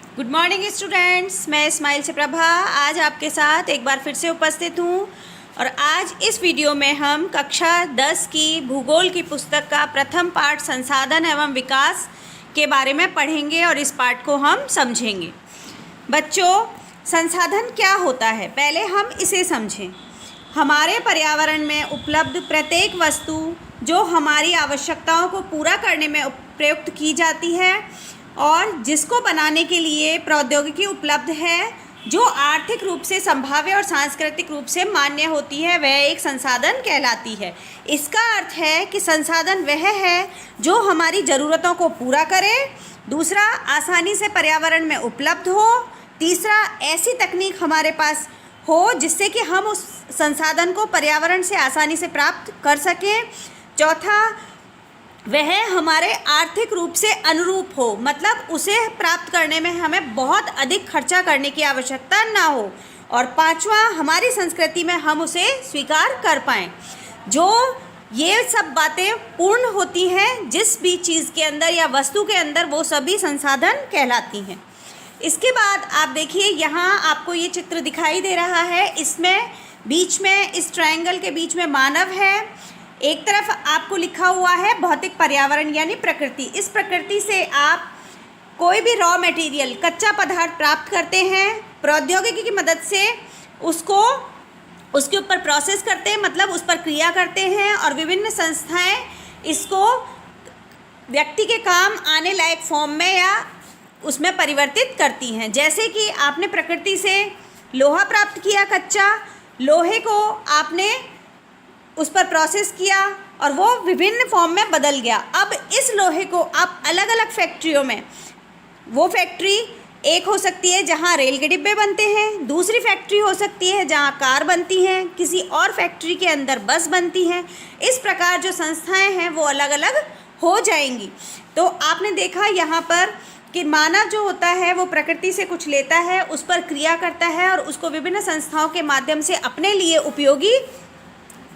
Good morning students, मैं इस्माइल से प्रभा आज आपके साथ एक बार फिर से उपस्थित हूँ। और आज इस वीडियो में हम कक्षा 10 की भूगोल की पुस्तक का प्रथम पाठ संसाधन एवं विकास के बारे में पढ़ेंगे और इस पाठ को हम समझेंगे। बच्चों, संसाधन क्या होता है, पहले हम इसे समझें। हमारे पर्यावरण में उपलब्ध प्रत्येक वस्तु जो हमारी आवश्यकताओं को पूरा करने में प्रयुक्त की जाती है और जिसको बनाने के लिए प्रौद्योगिकी उपलब्ध है, जो आर्थिक रूप से संभाव्य और सांस्कृतिक रूप से मान्य होती है, वह एक संसाधन कहलाती है। इसका अर्थ है कि संसाधन वह है जो हमारी ज़रूरतों को पूरा करे, दूसरा आसानी से पर्यावरण में उपलब्ध हो, तीसरा ऐसी तकनीक हमारे पास हो जिससे कि हम उस संसाधन को पर्यावरण से आसानी से प्राप्त कर सकें, चौथा वह हमारे आर्थिक रूप से अनुरूप हो, मतलब उसे प्राप्त करने में हमें बहुत अधिक खर्चा करने की आवश्यकता ना हो, और पांचवा हमारी संस्कृति में हम उसे स्वीकार कर पाएँ। जो ये सब बातें पूर्ण होती हैं जिस भी चीज़ के अंदर या वस्तु के अंदर, वो सभी संसाधन कहलाती हैं। इसके बाद आप देखिए, यहाँ आपको ये चित्र दिखाई दे रहा है। इसमें बीच में, इस ट्रायंगल के बीच में मानव है। एक तरफ आपको लिखा हुआ है भौतिक पर्यावरण यानी प्रकृति। इस प्रकृति से आप कोई भी रॉ मटेरियल, कच्चा पदार्थ प्राप्त करते हैं, प्रौद्योगिकी की मदद से उसको उसके ऊपर प्रोसेस करते हैं, मतलब उस पर क्रिया करते हैं, और विभिन्न संस्थाएं इसको व्यक्ति के काम आने लायक फॉर्म में या उसमें परिवर्तित करती हैं। जैसे कि आपने प्रकृति से लोहा प्राप्त किया, कच्चा लोहे को आपने उस पर प्रोसेस किया और वो विभिन्न फॉर्म में बदल गया। अब इस लोहे को आप अलग अलग फैक्ट्रियों में, वो फैक्ट्री एक हो सकती है जहाँ रेल के डिब्बे बनते हैं, दूसरी फैक्ट्री हो सकती है जहाँ कार बनती हैं, किसी और फैक्ट्री के अंदर बस बनती हैं। इस प्रकार जो संस्थाएं हैं वो अलग अलग हो जाएंगी। तो आपने देखा यहाँ पर कि मानव जो होता है वो प्रकृति से कुछ लेता है, उस पर क्रिया करता है और उसको विभिन्न संस्थाओं के माध्यम से अपने लिए उपयोगी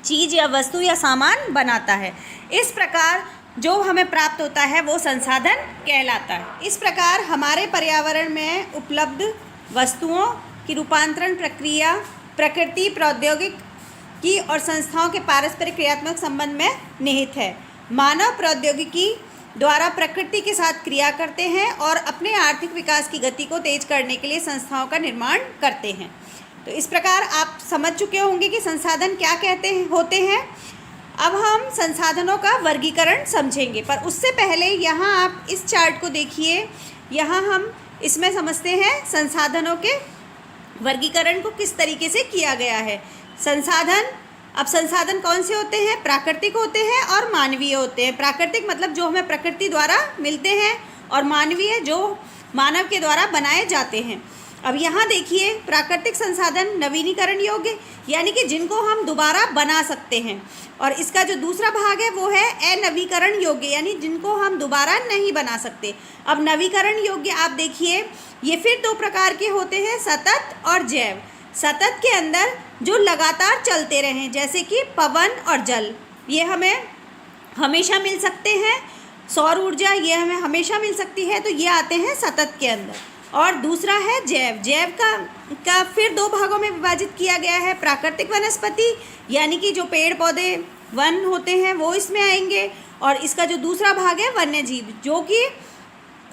चीज़ या वस्तु या सामान बनाता है। इस प्रकार जो हमें प्राप्त होता है वो संसाधन कहलाता है। इस प्रकार हमारे पर्यावरण में उपलब्ध वस्तुओं की रूपांतरण प्रक्रिया प्रकृति, प्रौद्योगिकी और संस्थाओं के पारस्परिक क्रियात्मक संबंध में निहित है। मानव प्रौद्योगिकी द्वारा प्रकृति के साथ क्रिया करते हैं और अपने आर्थिक विकास की गति को तेज करने के लिए संस्थाओं का निर्माण करते हैं। तो इस प्रकार आप समझ चुके होंगे कि संसाधन क्या होते हैं। अब हम संसाधनों का वर्गीकरण समझेंगे, पर उससे पहले यहाँ आप इस चार्ट को देखिए। यहाँ हम इसमें समझते हैं संसाधनों के वर्गीकरण को किस तरीके से किया गया है। अब संसाधन कौन से होते हैं? प्राकृतिक होते हैं और मानवीय होते हैं। प्राकृतिक मतलब जो हमें प्रकृति द्वारा मिलते हैं, और मानवीय जो मानव के द्वारा बनाए जाते हैं। अब यहाँ देखिए, प्राकृतिक संसाधन नवीनीकरण योग्य यानी कि जिनको हम दोबारा बना सकते हैं, और इसका जो दूसरा भाग है वो है अनवीकरण योग्य यानी जिनको हम दोबारा नहीं बना सकते। अब नवीकरण योग्य आप देखिए, ये फिर दो प्रकार के होते हैं, सतत और जैव। सतत के अंदर जो लगातार चलते रहें, जैसे कि पवन और जल, ये हमें हमेशा मिल सकते हैं। सौर ऊर्जा ये हमें हमेशा मिल सकती है, तो ये आते हैं सतत के अंदर। और दूसरा है जैव। जैव का फिर दो भागों में विभाजित किया गया है। प्राकृतिक वनस्पति यानी कि जो पेड़ पौधे वन होते हैं वो इसमें आएंगे, और इसका जो दूसरा भाग है वन्य जीव, जो कि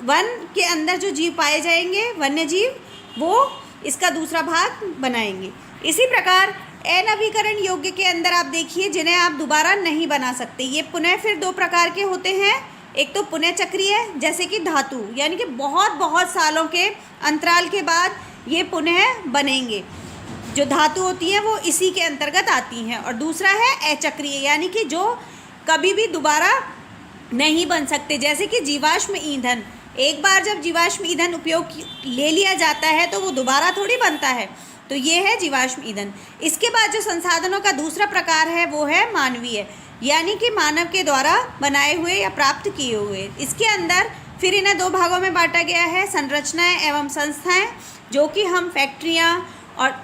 वन के अंदर जो जीव पाए जाएंगे वन्य जीव, वो इसका दूसरा भाग बनाएंगे। इसी प्रकार अनवीकरण योग्य के अंदर आप देखिए, जिन्हें आप दोबारा नहीं बना सकते, ये पुनः फिर दो प्रकार के होते हैं। एक तो पुनः चक्रीय, जैसे कि धातु, यानी कि बहुत सालों के अंतराल के बाद ये पुनः बनेंगे। जो धातु होती हैं वो इसी के अंतर्गत आती हैं। और दूसरा है अचक्रीय, यानी कि जो कभी भी दोबारा नहीं बन सकते, जैसे कि जीवाश्म ईंधन। एक बार जब जीवाश्म ईंधन उपयोग ले लिया जाता है तो वो दोबारा थोड़ी बनता है, तो ये है जीवाश्म ईंधन। इसके बाद जो संसाधनों का दूसरा प्रकार है वो है मानवीय, यानी कि मानव के द्वारा बनाए हुए या प्राप्त किए हुए। इसके अंदर फिर इन्हें दो भागों में बांटा गया है, संरचनाएं एवं संस्थाएं, जो कि हम फैक्ट्रियां और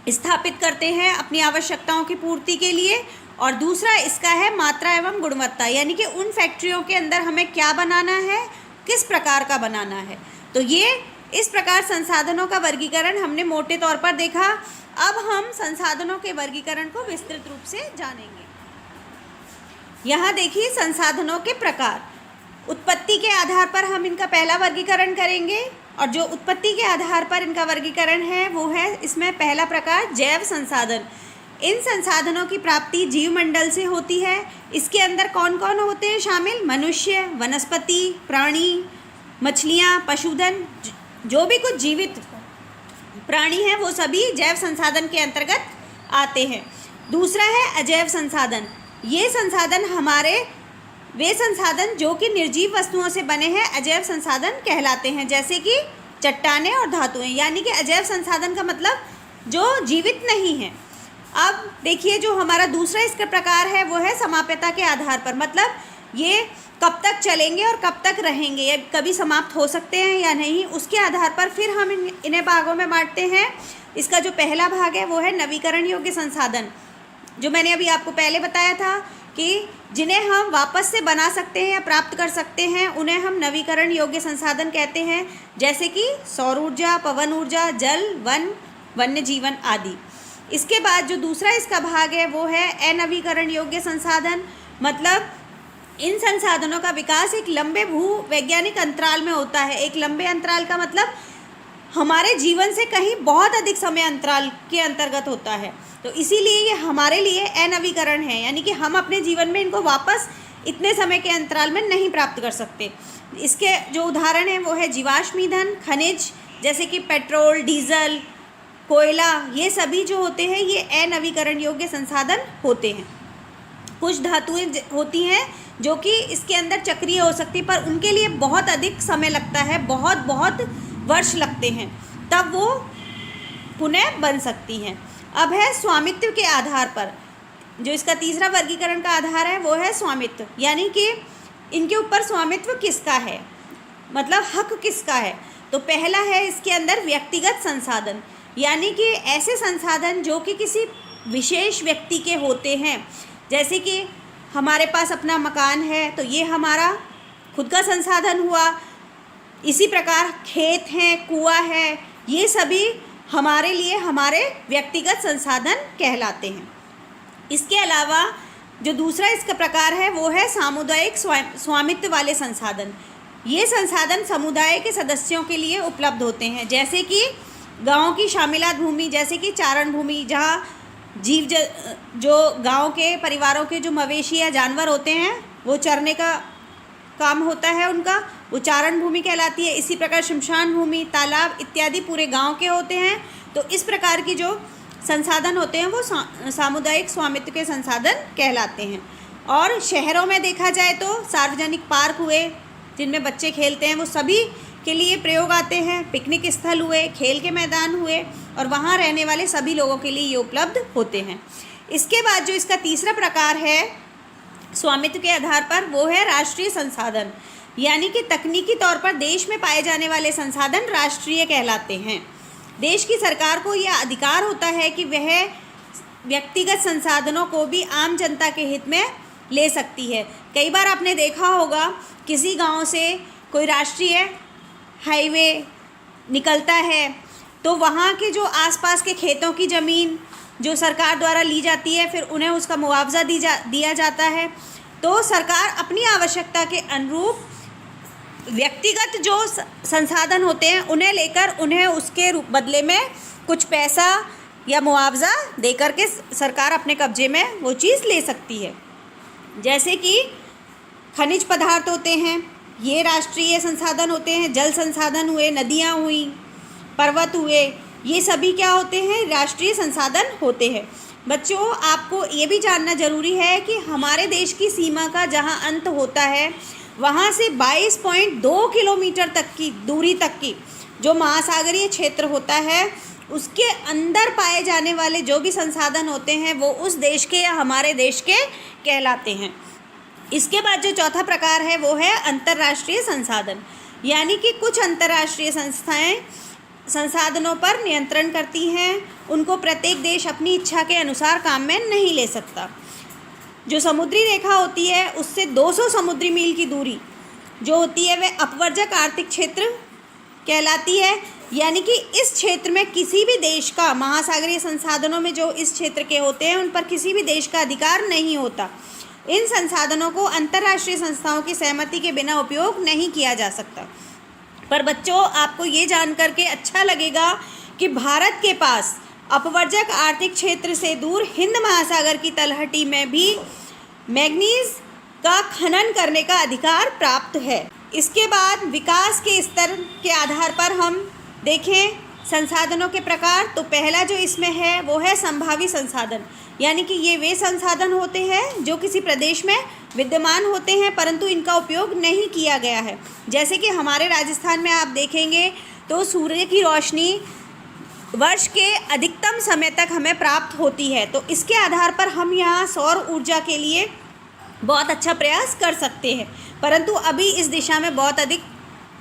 स्थापित करते हैं अपनी आवश्यकताओं की पूर्ति के लिए, और दूसरा इसका है मात्रा एवं गुणवत्ता, यानी कि उन फैक्ट्रियों के अंदर हमें क्या बनाना है, किस प्रकार का बनाना है। तो ये इस प्रकार संसाधनों का वर्गीकरण हमने मोटे तौर पर देखा। अब हम संसाधनों के वर्गीकरण को विस्तृत रूप से जानेंगे। यहाँ देखिए संसाधनों के प्रकार। उत्पत्ति के आधार पर हम इनका पहला वर्गीकरण करेंगे, और जो उत्पत्ति के आधार पर इनका वर्गीकरण है वो है इसमें पहला प्रकार जैव संसाधन। इन संसाधनों की प्राप्ति जीवमंडल से होती है। इसके अंदर कौन कौन होते हैं शामिल? मनुष्य, वनस्पति, प्राणी, मछलियाँ, पशुधन, जो भी कुछ जीवित प्राणी हैं वो सभी जैव संसाधन के अंतर्गत आते हैं। दूसरा है अजैव संसाधन। ये संसाधन हमारे वे संसाधन जो कि निर्जीव वस्तुओं से बने हैं अजैव संसाधन कहलाते हैं, जैसे कि चट्टानें और धातुएं। यानी कि अजैव संसाधन का मतलब जो जीवित नहीं है। अब देखिए जो हमारा दूसरा इसका प्रकार है वो है समाप्यता के आधार पर, मतलब ये कब तक चलेंगे और कब तक रहेंगे, ये कभी समाप्त हो सकते हैं या नहीं, उसके आधार पर फिर हम इन्हें भागों में बांटते हैं। इसका जो पहला भाग है वो है नवीकरण योग्य संसाधन, जो मैंने अभी आपको पहले बताया था कि जिन्हें हम वापस से बना सकते हैं या प्राप्त कर सकते हैं उन्हें हम नवीकरण योग्य संसाधन कहते हैं, जैसे कि सौर ऊर्जा, पवन ऊर्जा, जल, वन, वन्य जीवन आदि। इसके बाद जो दूसरा इसका भाग है वो है अनवीकरण योग्य संसाधन, मतलब इन संसाधनों का विकास एक लंबे भूवैज्ञानिक अंतराल में होता है। एक लंबे अंतराल का मतलब हमारे जीवन से कहीं बहुत अधिक समय अंतराल के अंतर्गत होता है, तो इसीलिए ये हमारे लिए अनवीकरण है, यानी कि हम अपने जीवन में इनको वापस इतने समय के अंतराल में नहीं प्राप्त कर सकते। इसके जो उदाहरण हैं वो है जीवाश्म ईंधन, खनिज जैसे कि पेट्रोल, डीजल, कोयला, ये सभी जो होते हैं ये अनवीकरण योग्य संसाधन होते हैं। कुछ धातुएं होती हैं जो कि इसके अंदर चक्रीय हो सकती है, पर उनके लिए बहुत अधिक समय लगता है, बहुत बहुत वर्ष लगते हैं, तब वो पुनः बन सकती हैं। अब है स्वामित्व के आधार पर। जो इसका तीसरा वर्गीकरण का आधार है वो है स्वामित्व, यानी कि इनके ऊपर स्वामित्व किसका है, मतलब हक किसका है। तो पहला है इसके अंदर व्यक्तिगत संसाधन, यानी कि ऐसे संसाधन जो कि किसी विशेष व्यक्ति के होते हैं, जैसे कि हमारे पास अपना मकान है तो ये हमारा खुद का संसाधन हुआ। इसी प्रकार खेत हैं, कुआं है, ये सभी हमारे लिए हमारे व्यक्तिगत संसाधन कहलाते हैं। इसके अलावा जो दूसरा इसका प्रकार है वो है सामुदायिक स्वामित्व वाले संसाधन। ये संसाधन समुदाय के सदस्यों के लिए उपलब्ध होते हैं, जैसे कि गाँव की शामिलात भूमि, जैसे कि चारण भूमि, जहाँ जो गांव के परिवारों के जो मवेशी या जानवर होते हैं वो चरने का काम होता है उनका, वो चारण भूमि कहलाती है। इसी प्रकार शमशान भूमि, तालाब इत्यादि पूरे गांव के होते हैं। तो इस प्रकार की जो संसाधन होते हैं वो सामुदायिक स्वामित्व के संसाधन कहलाते हैं। और शहरों में देखा जाए तो सार्वजनिक पार्क हुए जिनमें बच्चे खेलते हैं, वो सभी के लिए प्रयोग आते हैं। पिकनिक स्थल हुए, खेल के मैदान हुए, और वहाँ रहने वाले सभी लोगों के लिए ये उपलब्ध होते हैं। इसके बाद जो इसका तीसरा प्रकार है स्वामित्व के आधार पर वो है राष्ट्रीय संसाधन, यानी कि तकनीकी तौर पर देश में पाए जाने वाले संसाधन राष्ट्रीय कहलाते हैं। देश की सरकार को यह अधिकार होता है कि वह व्यक्तिगत संसाधनों को भी आम जनता के हित में ले सकती है। कई बार आपने देखा होगा किसी गांव से कोई राष्ट्रीय हाईवे निकलता है तो वहाँ के जो आसपास के खेतों की ज़मीन जो सरकार द्वारा ली जाती है, फिर उन्हें उसका मुआवजा दिया जाता है। तो सरकार अपनी आवश्यकता के अनुरूप व्यक्तिगत जो संसाधन होते हैं उन्हें लेकर उन्हें उसके बदले में कुछ पैसा या मुआवजा देकर के सरकार अपने कब्जे में वो चीज़ ले सकती है। जैसे कि खनिज पदार्थ होते हैं, ये राष्ट्रीय संसाधन होते हैं। जल संसाधन हुए, नदियाँ हुई, पर्वत हुए, ये सभी क्या होते हैं? राष्ट्रीय संसाधन होते हैं। बच्चों, आपको ये भी जानना ज़रूरी है कि हमारे देश की सीमा का जहाँ अंत होता है वहाँ से 22.2 किलोमीटर तक की दूरी तक की जो महासागरीय क्षेत्र होता है उसके अंदर पाए जाने वाले जो भी संसाधन होते हैं वो उस देश के या हमारे देश के कहलाते हैं। इसके बाद जो चौथा प्रकार है वो है अंतर्राष्ट्रीय संसाधन, यानी कि कुछ अंतर्राष्ट्रीय संस्थाएं संसाधनों पर नियंत्रण करती हैं। उनको प्रत्येक देश अपनी इच्छा के अनुसार काम में नहीं ले सकता। जो समुद्री रेखा होती है उससे 200 समुद्री मील की दूरी जो होती है वह अपवर्जक आर्थिक क्षेत्र कहलाती है। यानी कि इस क्षेत्र में किसी भी देश का, महासागरीय संसाधनों में जो इस क्षेत्र के होते हैं, उन पर किसी भी देश का अधिकार नहीं होता। इन संसाधनों को अंतर्राष्ट्रीय संस्थाओं की सहमति के बिना उपयोग नहीं किया जा सकता। पर बच्चों, आपको ये जान करके अच्छा लगेगा कि भारत के पास अपवर्जक आर्थिक क्षेत्र से दूर हिंद महासागर की तलहटी में भी मैंगनीज का खनन करने का अधिकार प्राप्त है। इसके बाद विकास के स्तर के आधार पर हम देखें संसाधनों के प्रकार, तो पहला जो इसमें है वो है संभावी संसाधन। यानी कि ये वे संसाधन होते हैं जो किसी प्रदेश में विद्यमान होते हैं परंतु इनका उपयोग नहीं किया गया है। जैसे कि हमारे राजस्थान में आप देखेंगे तो सूर्य की रोशनी वर्ष के अधिकतम समय तक हमें प्राप्त होती है, तो इसके आधार पर हम यहाँ सौर ऊर्जा के लिए बहुत अच्छा प्रयास कर सकते हैं। परंतु अभी इस दिशा में बहुत अधिक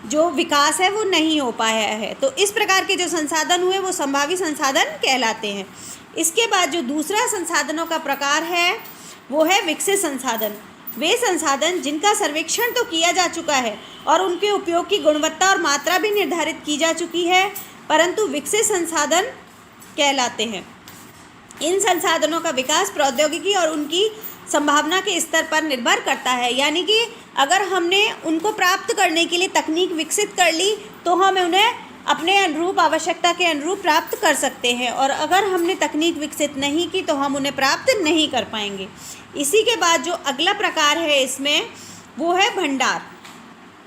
जो विकास है वो नहीं हो पाया है। तो इस प्रकार के जो संसाधन हुए वो संभावी संसाधन कहलाते हैं। इसके बाद जो दूसरा संसाधनों का प्रकार है वो है विकसित संसाधन। वे संसाधन जिनका सर्वेक्षण तो किया जा चुका है और उनके उपयोग की गुणवत्ता और मात्रा भी निर्धारित की जा चुकी है, परंतु विकसित संसाधन कहलाते हैं। इन संसाधनों का विकास प्रौद्योगिकी और उनकी संभावना के स्तर पर निर्भर करता है। यानी कि अगर हमने उनको प्राप्त करने के लिए तकनीक विकसित कर ली तो हम उन्हें अपने अनुरूप, आवश्यकता के अनुरूप प्राप्त कर सकते हैं, और अगर हमने तकनीक विकसित नहीं की तो हम उन्हें प्राप्त नहीं कर पाएंगे। इसी के बाद जो अगला प्रकार है इसमें वो है भंडार।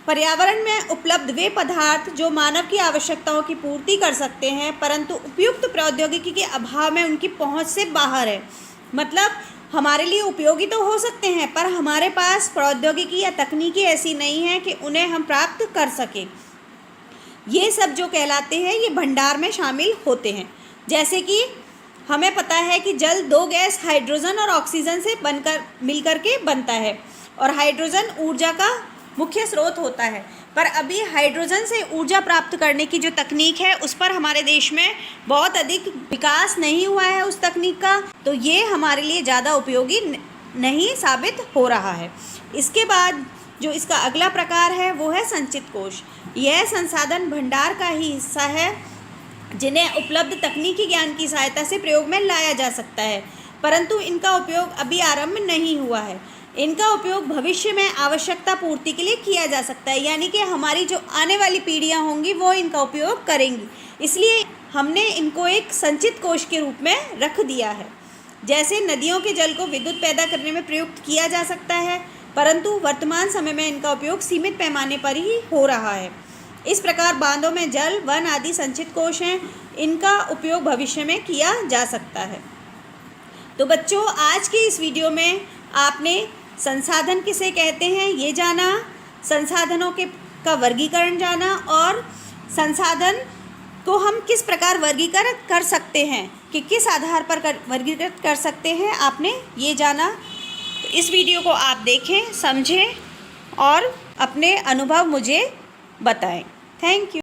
पर्यावरण में उपलब्ध वे पदार्थ जो मानव की आवश्यकताओं की पूर्ति कर सकते हैं परंतु उपयुक्त प्रौद्योगिकी के अभाव में उनकी पहुंच से बाहर है। मतलब हमारे लिए उपयोगी तो हो सकते हैं पर हमारे पास प्रौद्योगिकी या तकनीकी ऐसी नहीं है कि उन्हें हम प्राप्त कर सकें। ये सब जो कहलाते हैं ये भंडार में शामिल होते हैं। जैसे कि हमें पता है कि जल दो गैस हाइड्रोजन और ऑक्सीजन से मिलकर के बनता है और हाइड्रोजन ऊर्जा का मुख्य स्रोत होता है। पर अभी हाइड्रोजन से ऊर्जा प्राप्त करने की जो तकनीक है उस पर हमारे देश में बहुत अधिक विकास नहीं हुआ है उस तकनीक का, तो ये हमारे लिए ज़्यादा उपयोगी नहीं साबित हो रहा है। इसके बाद जो इसका अगला प्रकार है वो है संचित कोष। यह संसाधन भंडार का ही हिस्सा है जिन्हें उपलब्ध तकनीकी ज्ञान की सहायता से प्रयोग में लाया जा सकता है, परंतु इनका उपयोग अभी आरंभ नहीं हुआ है। इनका उपयोग भविष्य में आवश्यकता पूर्ति के लिए किया जा सकता है। यानी कि हमारी जो आने वाली पीढ़ियां होंगी वो इनका उपयोग करेंगी, इसलिए हमने इनको एक संचित कोष के रूप में रख दिया है। जैसे नदियों के जल को विद्युत पैदा करने में प्रयुक्त किया जा सकता है, परंतु वर्तमान समय में इनका उपयोग सीमित पैमाने पर ही हो रहा है। इस प्रकार बांधों में जल, वन आदि संचित कोष हैं, इनका उपयोग भविष्य में किया जा सकता है। तो बच्चों, आज की इस वीडियो में आपने संसाधन किसे कहते हैं ये जाना, संसाधनों का वर्गीकरण जाना और संसाधन को हम किस प्रकार वर्गीकृत कर सकते हैं कि किस आधार पर वर्गीकृत कर सकते हैं, आपने ये जाना। तो इस वीडियो को आप देखें, समझें और अपने अनुभव मुझे बताएं। Thank you.